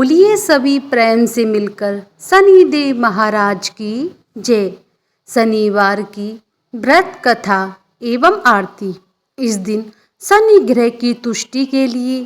बोलिए सभी प्रेम से मिलकर शनिदेव महाराज की जय। शनिवार की व्रत कथा एवं आरती। इस दिन शनि ग्रह की तुष्टि के लिए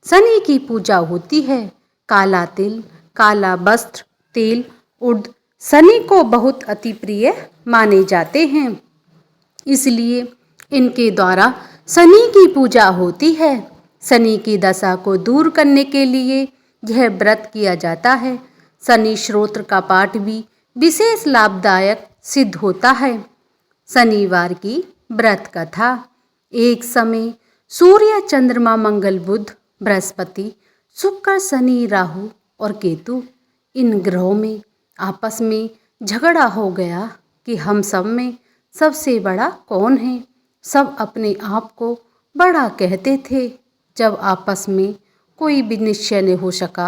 शनि की पूजा होती है। काला तिल, काला वस्त्र, तेल, उर्द शनि को बहुत अति प्रिय माने जाते हैं, इसलिए इनके द्वारा शनि की पूजा होती है। शनि की दशा को दूर करने के लिए यह व्रत किया जाता है। शनि स्तोत्र का पाठ भी विशेष लाभदायक सिद्ध होता है। शनिवार की व्रत कथा। एक समय सूर्य, चंद्रमा, मंगल, बुध, बृहस्पति, शुक्र, शनि, राहु और केतु इन ग्रहों में आपस में झगड़ा हो गया कि हम सब में सबसे बड़ा कौन है। सब अपने आप को बड़ा कहते थे। जब आपस में कोई भी निश्चय नहीं हो सका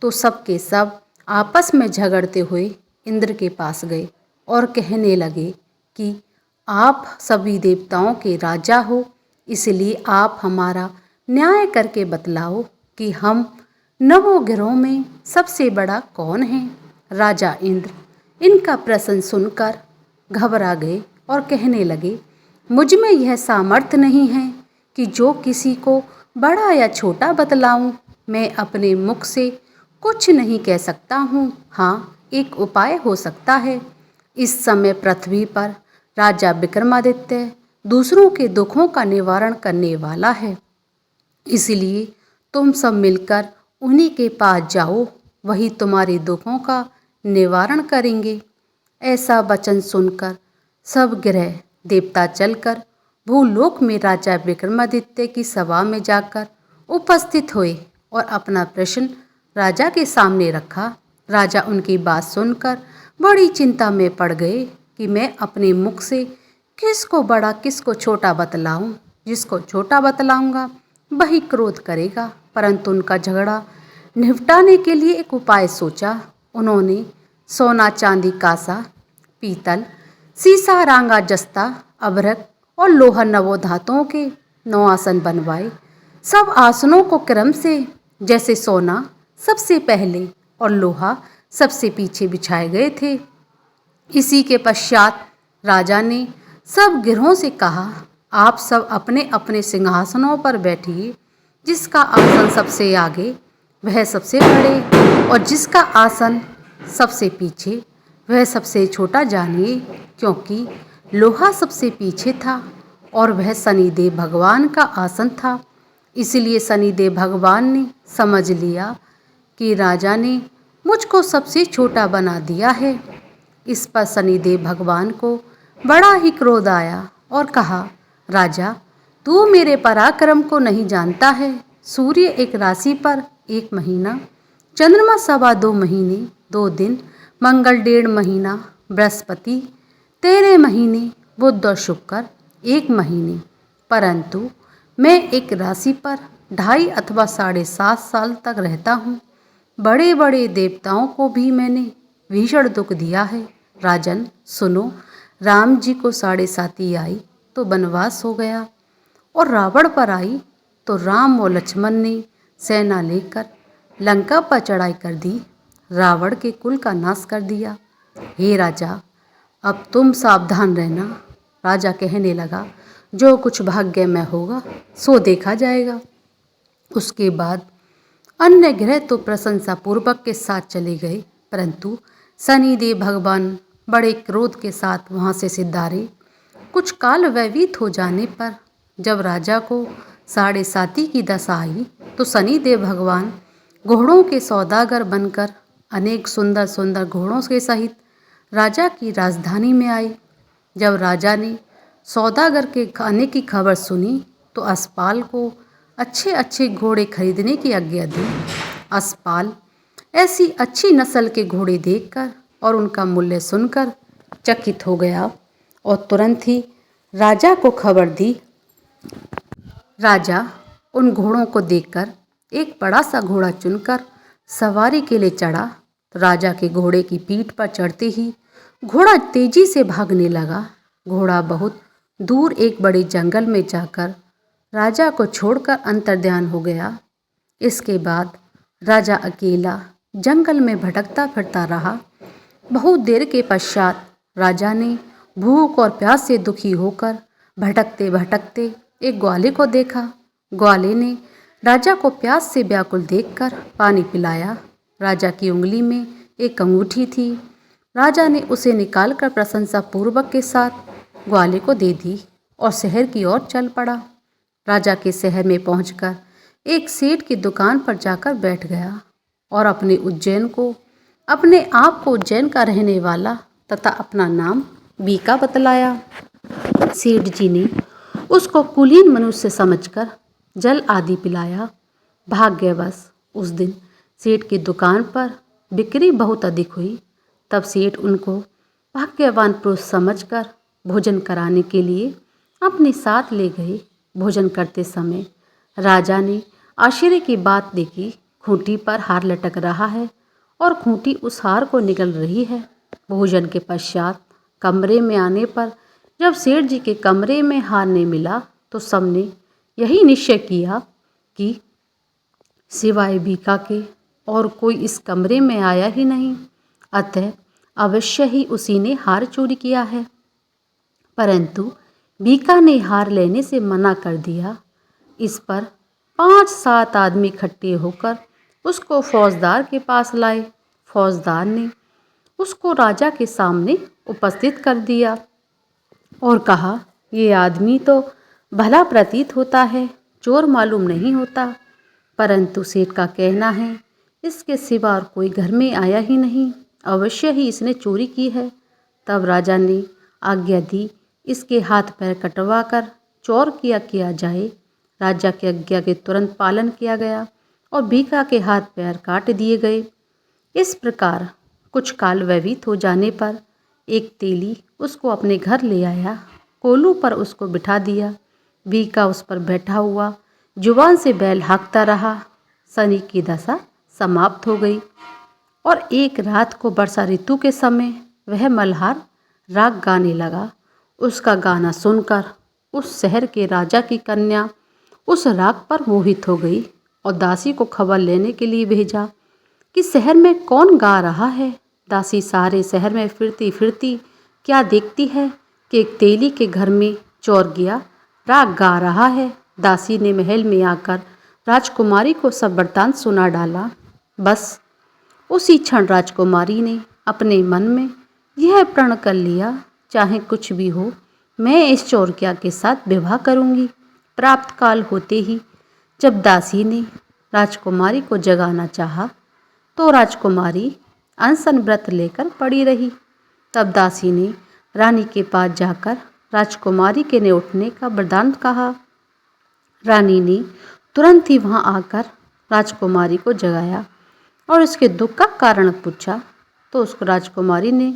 तो सब के सब आपस में झगड़ते हुए इंद्र के पास गए और कहने लगे कि आप सभी देवताओं के राजा हो, इसलिए आप हमारा न्याय करके बतलाओ कि हम नवों ग्रहों में सबसे बड़ा कौन है। राजा इंद्र इनका प्रश्न सुनकर घबरा गए और कहने लगे, मुझ में यह सामर्थ्य नहीं है कि जो किसी को बड़ा या छोटा बतलाऊं। मैं अपने मुख से कुछ नहीं कह सकता हूँ। हाँ, एक उपाय हो सकता है। इस समय पृथ्वी पर राजा विक्रमादित्य दूसरों के दुखों का निवारण करने वाला है, इसलिए तुम सब मिलकर उन्हीं के पास जाओ, वही तुम्हारे दुखों का निवारण करेंगे। ऐसा वचन सुनकर सब ग्रह देवता चलकर भूलोक में राजा विक्रमादित्य की सभा में जाकर उपस्थित हुए और अपना प्रश्न राजा के सामने रखा। राजा उनकी बात सुनकर बड़ी चिंता में पड़ गए कि मैं अपने मुख से किसको बड़ा किसको छोटा बतलाऊं। जिसको छोटा बतलाऊंगा वही क्रोध करेगा। परंतु उनका झगड़ा निपटाने के लिए एक उपाय सोचा। उन्होंने सोना, चांदी, कांसा, पीतल, सीसा, रांगा, जस्ता, अभ्रक और लोहा नवों धातुओं के 9 आसन बनवाए। सब आसनों को क्रम से, जैसे सोना सबसे पहले और लोहा सबसे पीछे बिछाए गए थे। इसी के पश्चात राजा ने सब गिरों से कहा, आप सब अपने अपने सिंहासनों पर बैठिए। जिसका आसन सबसे आगे वह सबसे बड़े और जिसका आसन सबसे पीछे वह सबसे छोटा जानिए, क्योंकि लोहा सबसे पीछे था और वह शनिदेव भगवान का आसन था। इसलिए शनिदेव भगवान ने समझ लिया कि राजा ने मुझको सबसे छोटा बना दिया है। इस पर शनिदेव भगवान को बड़ा ही क्रोध आया और कहा, राजा, तू मेरे पराक्रम को नहीं जानता है। सूर्य एक राशि पर 1 महीना, चंद्रमा 2.25 महीने 2 दिन, मंगल 1.5 महीना, बृहस्पति 13 महीने, बुध और शुक्र 1 महीने। परंतु मैं एक राशि पर 2.5 अथवा 7.5 साल तक रहता हूँ। बड़े बड़े देवताओं को भी मैंने भीषण दुख दिया है। राजन सुनो, राम जी को 7.5 आई तो वनवास हो गया, और रावण पर आई तो राम और लक्ष्मण ने सेना लेकर लंका पर चढ़ाई कर दी, रावण के कुल का नाश कर दिया। हे राजा, अब तुम सावधान रहना। राजा कहने लगा, जो कुछ भाग्य में होगा सो देखा जाएगा। उसके बाद अन्य ग्रह तो प्रशंसा पूर्वक के साथ चले गए, परंतु शनिदेव भगवान बड़े क्रोध के साथ वहाँ से सिधारे। कुछ काल व्यतीत हो जाने पर जब राजा को 7.5 की दशा आई तो शनिदेव भगवान घोड़ों के सौदागर बनकर अनेक सुंदर सुंदर घोड़ों के सहित राजा की राजधानी में आए। जब राजा ने सौदागर के आने की खबर सुनी तो असपाल को अच्छे अच्छे घोड़े खरीदने की आज्ञा दी। असपाल ऐसी अच्छी नस्ल के घोड़े देखकर और उनका मूल्य सुनकर चकित हो गया और तुरंत ही राजा को खबर दी। राजा उन घोड़ों को देखकर एक बड़ा सा घोड़ा चुनकर सवारी के लिए चढ़ा। राजा के घोड़े की पीठ पर चढ़ते ही घोड़ा तेजी से भागने लगा। घोड़ा बहुत दूर एक बड़े जंगल में जाकर राजा को छोड़कर अंतर्ध्यान हो गया। इसके बाद राजा अकेला जंगल में भटकता फिरता रहा। बहुत देर के पश्चात राजा ने भूख और प्यास से दुखी होकर भटकते भटकते एक ग्वाले को देखा। ग्वाले ने राजा को प्यास से व्याकुल देखकर पानी पिलाया। राजा की उंगली में एक अंगूठी थी। राजा ने उसे निकालकर प्रशंसापूर्वक के साथ ग्वाले को दे दी और शहर की ओर चल पड़ा। राजा के शहर में पहुंचकर एक सेठ की दुकान पर जाकर बैठ गया और अपने आप को उज्जैन का रहने वाला तथा अपना नाम बीका बतलाया। सेठ जी ने उसको कुलीन मनुष्य समझकर जल आदि पिलाया। भाग्यवश उस दिन सेठ की दुकान पर बिक्री बहुत अधिक हुई। तब सेठ उनको भाग्यवान पुरुष समझकर भोजन कराने के लिए अपने साथ ले गए। भोजन करते समय राजा ने आश्चर्य की बात देखी। खूंटी पर हार लटक रहा है और खूंटी उस हार को निगल रही है। भोजन के पश्चात कमरे में आने पर जब सेठ जी के कमरे में हार नहीं मिला तो सबने यही निश्चय किया कि सिवाय बीका के और कोई इस कमरे में आया ही नहीं, अतः अवश्य ही उसी ने हार चोरी किया है। परंतु बीका ने हार लेने से मना कर दिया। इस पर 5-7 आदमी इकट्ठे होकर उसको फौजदार के पास लाए। फौजदार ने उसको राजा के सामने उपस्थित कर दिया और कहा, ये आदमी तो भला प्रतीत होता है, चोर मालूम नहीं होता, परंतु सेठ का कहना है इसके सिवा और कोई घर में आया ही नहीं, अवश्य ही इसने चोरी की है। तब राजा ने आज्ञा दी इसके हाथ पैर कटवा कर चौर किया जाए। राजा की आज्ञा के तुरंत पालन किया गया और बीका के हाथ पैर काट दिए गए। इस प्रकार कुछ काल व्यतीत हो जाने पर एक तेली उसको अपने घर ले आया। कोलू पर उसको बिठा दिया। बीका उस पर बैठा हुआ जुबान से बैल हाँकता रहा। शनि की दशा समाप्त हो गई और एक रात को वर्षा ऋतु के समय वह मल्हार राग गाने लगा। उसका गाना सुनकर उस शहर के राजा की कन्या उस राग पर मोहित हो गई और दासी को खबर लेने के लिए भेजा कि शहर में कौन गा रहा है। दासी सारे शहर में फिरती फिरती क्या देखती है कि एक तेली के घर में चौर गया राग गा रहा है। दासी ने महल में आकर राजकुमारी को सब वृत्तांत सुना डाला। बस उसी क्षण राजकुमारी ने अपने मन में यह प्रण कर लिया, चाहे कुछ भी हो मैं इस चौरकिया के साथ विवाह करूंगी। प्राप्त काल होते ही जब दासी ने राजकुमारी को जगाना चाहा तो राजकुमारी अनशन व्रत लेकर पड़ी रही। तब दासी ने रानी के पास जाकर राजकुमारी के ने उठने का वरदान कहा। रानी ने तुरंत ही वहां आकर राजकुमारी को जगाया और उसके दुख का कारण पूछा तो उसको राजकुमारी ने,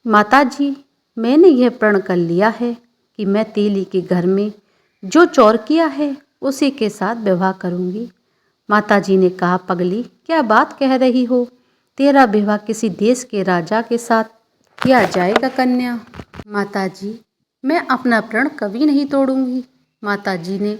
माताजी मैंने यह प्रण कर लिया है कि मैं तेली के घर में जो चौर किया है उसी के साथ विवाह करूंगी। माताजी ने कहा, पगली क्या बात कह रही हो, तेरा विवाह किसी देश के राजा के साथ किया जाएगा कन्या। माताजी मैं अपना प्रण कभी नहीं तोड़ूंगी। माताजी ने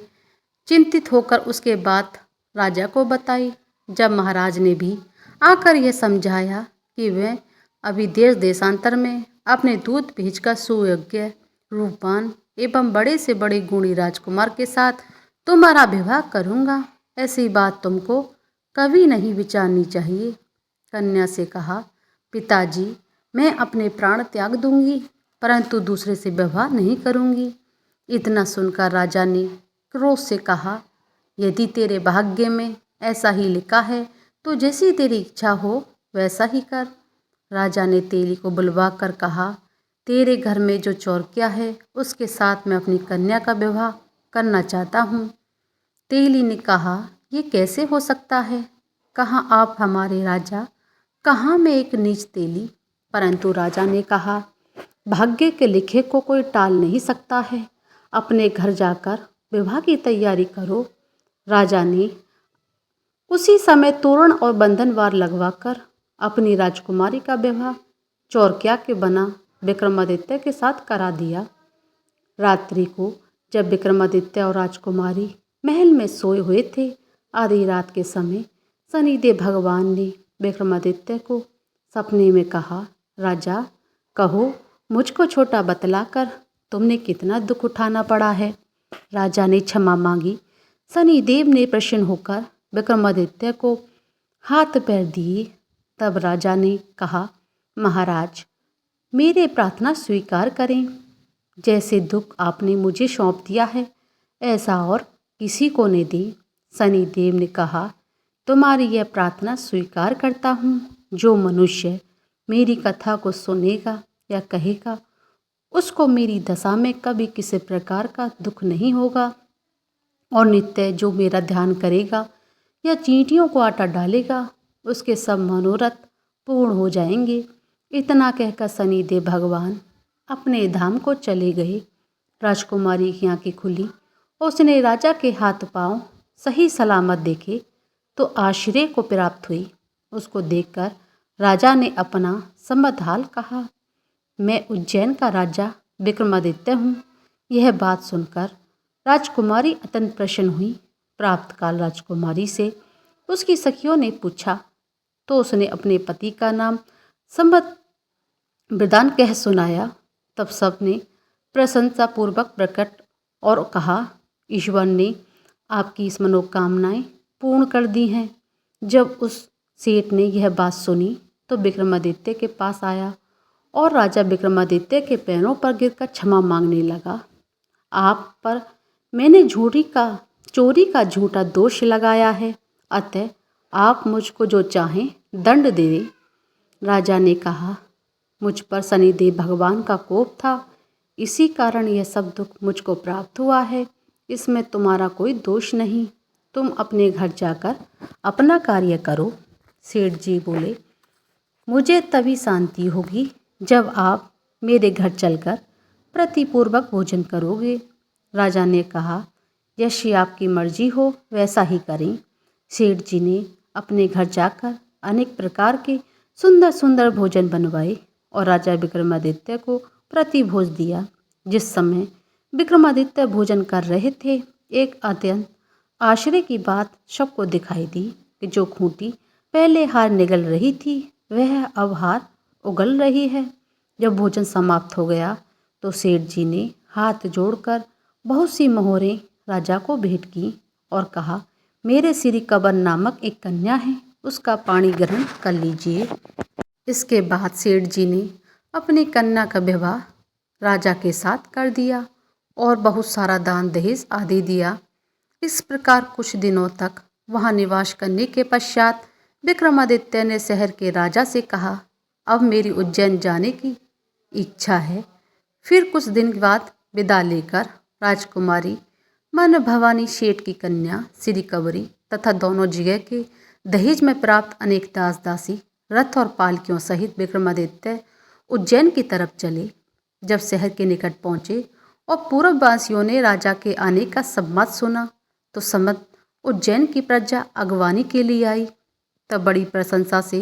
चिंतित होकर उसके बात राजा को बताई। जब महाराज ने भी आकर यह समझाया कि वह अभी देश देशांतर में अपने दूत भेजकर सुयोग्य रूपवान एवं बड़े से बड़े गुणी राजकुमार के साथ तुम्हारा विवाह करूँगा, ऐसी बात तुमको कभी नहीं विचारनी चाहिए। कन्या से कहा, पिताजी मैं अपने प्राण त्याग दूंगी परंतु दूसरे से विवाह नहीं करूंगी। इतना सुनकर राजा ने क्रोध से कहा, यदि तेरे भाग्य में ऐसा ही लिखा है तो जैसी तेरी इच्छा हो वैसा ही कर। राजा ने तेली को बुलवा कर कहा, तेरे घर में जो चौरकिया है उसके साथ मैं अपनी कन्या का विवाह करना चाहता हूँ। तेली ने कहा, ये कैसे हो सकता है, कहाँ आप हमारे राजा, कहाँ मैं एक नीच तेली। परंतु राजा ने कहा, भाग्य के लिखे को कोई टाल नहीं सकता है, अपने घर जाकर विवाह की तैयारी करो। राजा ने उसी समय तोरण और बंधनवार लगवाकर अपनी राजकुमारी का विवाह चौरकिया के बना विक्रमादित्य के साथ करा दिया। रात्रि को जब विक्रमादित्य और राजकुमारी महल में सोए हुए थे, आधी रात के समय शनिदेव भगवान ने विक्रमादित्य को सपने में कहा, राजा कहो मुझको छोटा बतलाकर तुमने कितना दुख उठाना पड़ा है। राजा ने क्षमा मांगी। शनिदेव ने प्रसन्न होकर विक्रमादित्य को हाथ पैर दिए। तब राजा ने कहा, महाराज मेरे प्रार्थना स्वीकार करें। जैसे दुख आपने मुझे सौंप दिया है ऐसा और किसी को न दे। शनिदेव ने कहा, तुम्हारी यह प्रार्थना स्वीकार करता हूँ। जो मनुष्य मेरी कथा को सुनेगा या कहेगा उसको मेरी दशा में कभी किसी प्रकार का दुख नहीं होगा और नित्य जो मेरा ध्यान करेगा या चींटियों को आटा डालेगा उसके सब मनोरथ पूर्ण हो जाएंगे। इतना कहकर शनिदेव भगवान अपने धाम को चले गए। राजकुमारी की आंखें खुली। उसने राजा के हाथ पांव सही सलामत देखे तो आश्चर्य को प्राप्त हुई। उसको देखकर राजा ने अपना समाधान कहा, मैं उज्जैन का राजा विक्रमादित्य हूँ। यह बात सुनकर राजकुमारी अत्यंत प्रसन्न हुई। प्राप्त काल राजकुमारी से उसकी सखियों ने पूछा तो उसने अपने पति का नाम संबत वृदान कह सुनाया। तब सबने प्रशंसापूर्वक प्रकट और कहा, ईश्वर ने आपकी इस मनोकामनाएं पूर्ण कर दी हैं। जब उस सेठ ने यह बात सुनी तो विक्रमादित्य के पास आया और राजा विक्रमादित्य के पैरों पर गिरकर क्षमा मांगने लगा। आप पर मैंने चोरी का झूठा दोष लगाया है, अतः आप मुझको जो चाहें दंड दे दें। राजा ने कहा, मुझ पर शनिदेव भगवान का कोप था, इसी कारण यह सब दुख मुझको प्राप्त हुआ है। इसमें तुम्हारा कोई दोष नहीं। तुम अपने घर जाकर अपना कार्य करो। सेठ जी बोले, मुझे तभी शांति होगी जब आप मेरे घर चलकर प्रतिपूर्वक भोजन करोगे। राजा ने कहा, यशि आपकी मर्जी हो वैसा ही करें। सेठ जी ने अपने घर जाकर अनेक प्रकार के सुंदर सुंदर भोजन बनवाए और राजा विक्रमादित्य को प्रतिभोज दिया। जिस समय विक्रमादित्य भोजन कर रहे थे, एक अत्यंत आश्चर्य की बात सबको दिखाई दी कि जो खूंटी पहले हार निगल रही थी वह अब हार उगल रही है। जब भोजन समाप्त हो गया तो सेठ जी ने हाथ जोड़कर बहुत सी मोहरें राजा को भेंट की और कहा, मेरे श्री कबर नामक एक कन्या है, उसका पाणी ग्रहण कर लीजिए। इसके बाद सेठ जी ने अपनी कन्या का विवाह राजा के साथ कर दिया और बहुत सारा दान दहेज आदि दिया। इस प्रकार कुछ दिनों तक वहाँ निवास करने के पश्चात विक्रमादित्य ने शहर के राजा से कहा, अब मेरी उज्जैन जाने की इच्छा है। फिर कुछ दिन बाद विदा लेकर राजकुमारी मन भवानी सेठ की कन्या श्री कबरी तथा दोनों जगह के दहेज में प्राप्त अनेक दास दासी रथ और पालकियों सहित विक्रमादित्य उज्जैन की तरफ चले। जब शहर के निकट पहुँचे और पूर्ववासियों ने राजा के आने का समाचार सुना तो समस्त उज्जैन की प्रजा अगवानी के लिए आई। तब बड़ी प्रशंसा से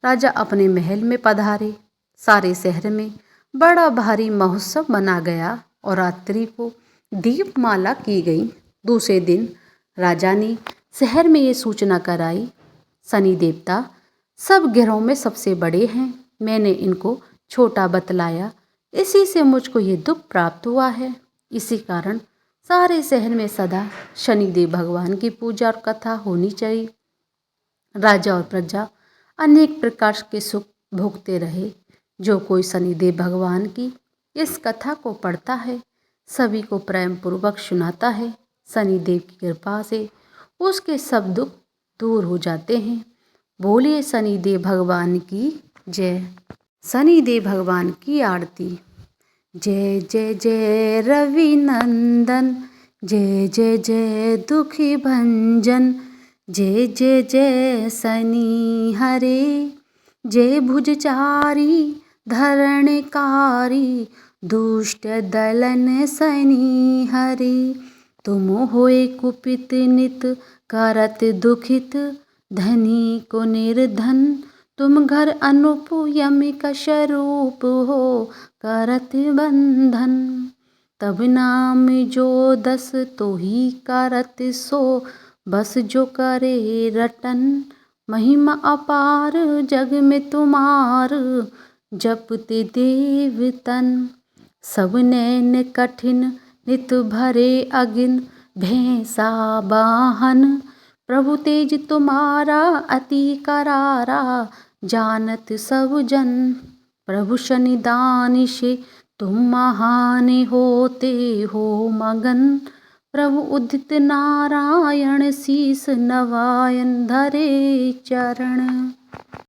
राजा अपने महल में पधारे। सारे शहर में बड़ा भारी महोत्सव मना गया और रात्रि को दीपमाला की गई। दूसरे दिन राजा ने शहर में ये सूचना कराई, शनि देवता सब ग्रहों में सबसे बड़े हैं। मैंने इनको छोटा बतलाया, इसी से मुझको ये दुख प्राप्त हुआ है। इसी कारण सारे शहर में सदा शनिदेव भगवान की पूजा और कथा होनी चाहिए। राजा और प्रजा अनेक प्रकार के सुख भोगते रहे। जो कोई शनिदेव भगवान की इस कथा को पढ़ता है, सभी को प्रेम पूर्वक सुनाता है, शनिदेव की कृपा से उसके सब दुख दूर हो जाते हैं। बोलिए शनिदेव भगवान की जय। शनिदेव भगवान की आरती। जय जय जय रवि नंदन, जय जय जय दुखी भंजन, जय जय जय शनि हरे, जय भुजचारी धरणकारी, दुष्ट दलन शनि हरे। तुम होए कुपित नित करत दुखित, धनी को निर्धन, तुम घर अनुप यमिक स्वरूप हो करत बंधन। तब नाम जो दस तो ही करत सो, बस जो करे रटन, महिमा अपार जग में तुम्हार, जपते देव तन। सब नैन कठिन नित भरे अगिन, भैंसा वाहन। प्रभु तेज तुम्हारा अति करारा, जानत सब जन। प्रभु शनिदान से तुम महान होते हो मगन। प्रभु उदित नारायण शीस नवायन धरे चरण।